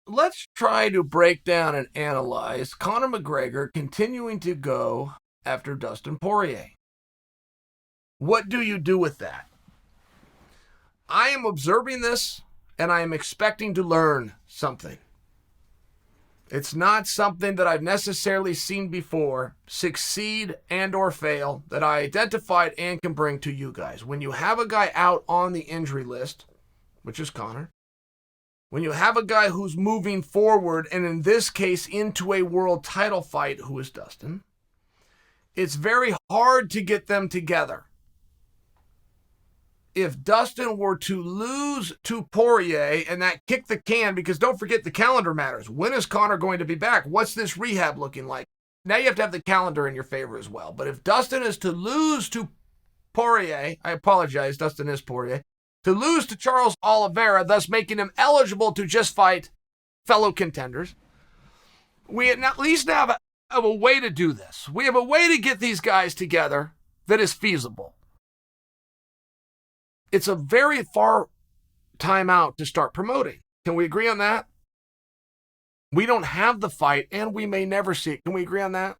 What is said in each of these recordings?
let's try to break down and analyze Conor McGregor continuing to go after Dustin Poirier. What do you do with that? I am observing this and I am expecting to learn something. It's not something that I've necessarily seen before succeed and or fail that I identified and can bring to you guys. When you have a guy out on the injury list, which is Conor, when you have a guy who's moving forward, and in this case into a world title fight, who is Dustin, it's very hard to get them together. If Dustin were to lose to Poirier and that kick the can, because don't forget the calendar matters. When is Conor going to be back? What's this rehab looking like? Now you have to have the calendar in your favor as well. But if Dustin is to lose to Poirier, I apologize, Dustin is Poirier, to lose to Charles Oliveira, thus making him eligible to just fight fellow contenders, we at least have a way to do this. We have a way to get these guys together that is feasible. It's a very far time out to start promoting. Can we agree on that? We don't have the fight, and we may never see it. Can we agree on that?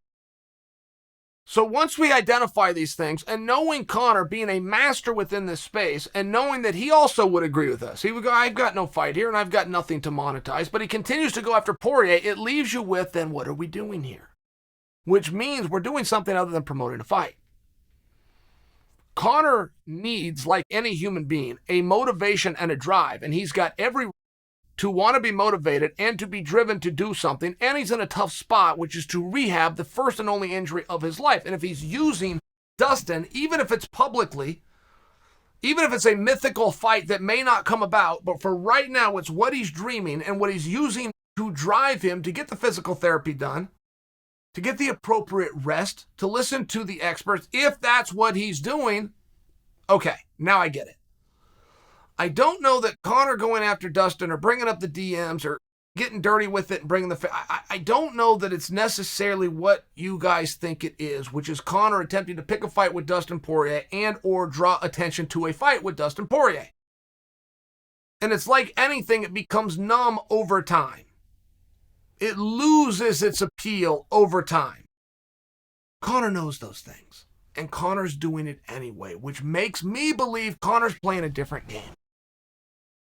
So once we identify these things, and knowing Conor being a master within this space, and knowing that he also would agree with us, he would go, I've got no fight here, and I've got nothing to monetize, but he continues to go after Poirier, it leaves you with, then what are we doing here? Which means we're doing something other than promoting a fight. Conor needs, like any human being, a motivation and a drive, and he's got every to want to be motivated and to be driven to do something, and he's in a tough spot, which is to rehab the first and only injury of his life. And if he's using Dustin, even if it's publicly, even if it's a mythical fight that may not come about, but for right now, it's what he's dreaming and what he's using to drive him to get the physical therapy done, to get the appropriate rest, to listen to the experts. If that's what he's doing, okay, now I get it. I don't know that Conor going after Dustin or bringing up the DMs or getting dirty with it and bringing the... I don't know that it's necessarily what you guys think it is, which is Conor attempting to pick a fight with Dustin Poirier and or draw attention to a fight with Dustin Poirier. And it's like anything, it becomes numb over time. It loses its appeal over time. Conor knows those things, and Conor's doing it anyway, which makes me believe Conor's playing a different game.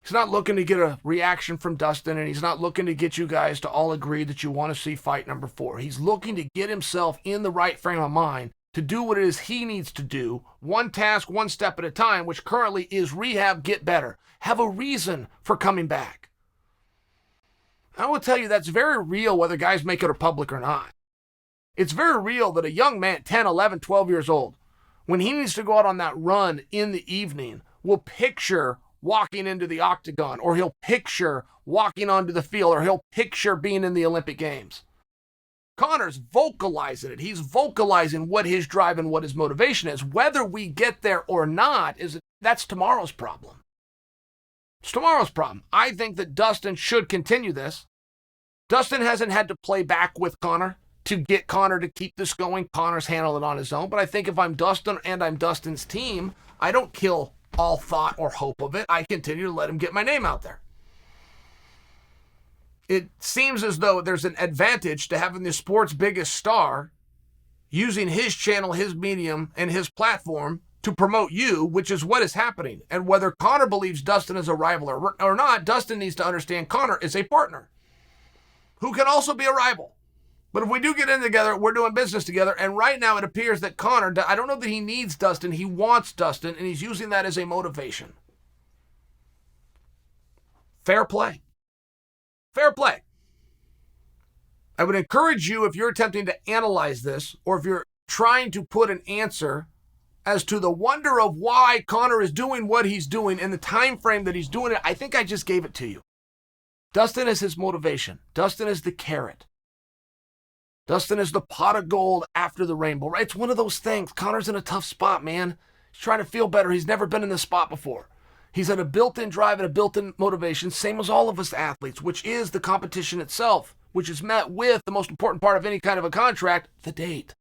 He's not looking to get a reaction from Dustin, and he's not looking to get you guys to all agree that you want to see fight number 4. He's looking to get himself in the right frame of mind to do what it is he needs to do, one task, one step at a time, which currently is rehab, get better, have a reason for coming back. I will tell you that's very real whether guys make it public or not. It's very real that a young man, 10, 11, 12 years old, when he needs to go out on that run in the evening, will picture walking into the octagon, or he'll picture walking onto the field, or he'll picture being in the Olympic Games. Conor's vocalizing it. He's vocalizing what his drive and what his motivation is. Whether we get there or not, that's tomorrow's problem. It's tomorrow's problem. I think that Dustin should continue this. Dustin hasn't had to play back with Conor to get Conor to keep this going. Conor's handled it on his own. But I think if I'm Dustin and I'm Dustin's team, I don't kill all thought or hope of it. I continue to let him get my name out there. It seems as though there's an advantage to having the sport's biggest star using his channel, his medium, and his platform to promote you, which is what is happening. And whether Conor believes Dustin is a rival or not, Dustin needs to understand Conor is a partner who can also be a rival. But if we do get in together, we're doing business together. And right now it appears that Conor, I don't know that he needs Dustin. He wants Dustin, and he's using that as a motivation. Fair play. Fair play. I would encourage you, if you're attempting to analyze this, or if you're trying to put an answer as to the wonder of why Conor is doing what he's doing in the time frame that he's doing it, I think I just gave it to you. Dustin is his motivation. Dustin is the carrot. Dustin is the pot of gold after the rainbow, right? It's one of those things. Conor's in a tough spot, man. He's trying to feel better. He's never been in this spot before. He's had a built-in drive and a built-in motivation, same as all of us athletes, which is the competition itself, which is met with the most important part of any kind of a contract, the date.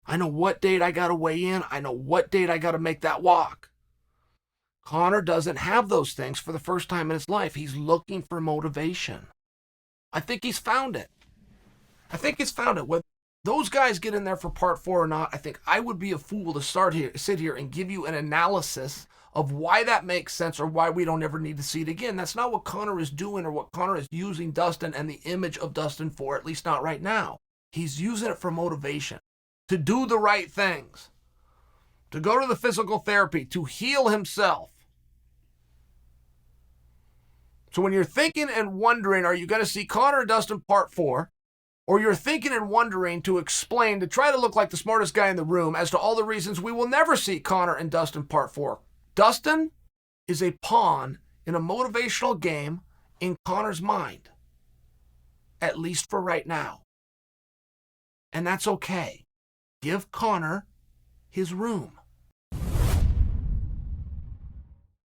I know what date I got to weigh in. I know what date I got to make that walk. Conor doesn't have those things for the first time in his life. He's looking for motivation. I think he's found it. I think he's found it. Whether those guys get in there for part 4 or not, I think I would be a fool to sit here and give you an analysis of why that makes sense or why we don't ever need to see it again. That's not what Conor is doing or what Conor is using Dustin and the image of Dustin for, at least not right now. He's using it for motivation, to do the right things, to go to the physical therapy, to heal himself. So when you're thinking and wondering, are you going to see Conor and Dustin part 4? Or you're thinking and wondering to explain, to try to look like the smartest guy in the room as to all the reasons we will never see Conor and Dustin part 4. Dustin is a pawn in a motivational game in Conor's mind, at least for right now. And that's okay. Give Conor his room.